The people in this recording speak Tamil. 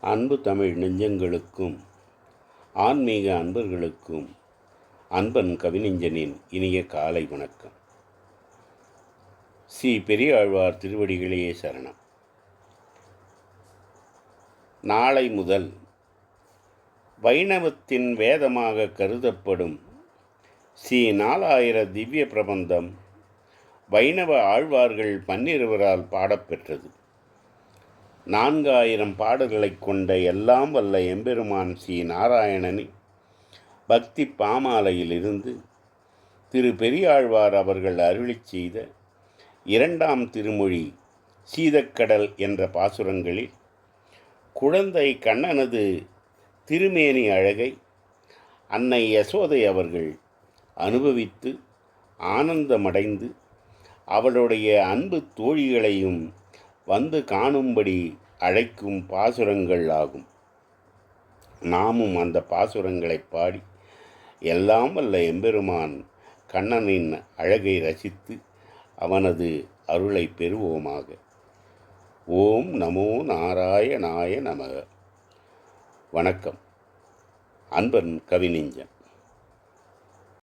அன்பு தமிழ் நெஞ்சங்களுக்கும் ஆன்மீக அன்பர்களுக்கும் அன்பன் கவிநெஞ்சனின் இனிய காலை வணக்கம். ஸ்ரீ பெரியாழ்வார் திருவடிகளே சரணம். நாளை முதல் வைணவத்தின் வேதமாக கருதப்படும் ஸ்ரீ 4000 திவ்ய பிரபந்தம் வைணவ ஆழ்வார்கள் 12 பாடப்பெற்றது. 4000 பாடல்களைக் கொண்ட எல்லாம் வல்ல எம்பெருமான் ஸ்ரீ நாராயணனை பக்தி பாமாலையிலிருந்து திரு பெரியாழ்வார் அவர்கள் அருளிச் செய்த 2ஆம் திருமொழி சீதக்கடல் என்ற பாசுரங்களில் குழந்தை கண்ணனது திருமேனி அழகை அன்னை யசோதை அவர்கள் அனுபவித்து ஆனந்தமடைந்து அவளுடைய அன்பு தோழிகளையும் வந்து காணும்படி அழைக்கும் பாசுரங்கள் ஆகும். நாமும் அந்த பாசுரங்களை பாடி எல்லாம் வல்ல எம்பெருமான் கண்ணனின் அழகை ரசித்து அவனது அருளை பெறுவோமாக. ஓம் நமோ நாராயணாய நமக. வணக்கம். அன்பன் கவிநெஞ்சன்.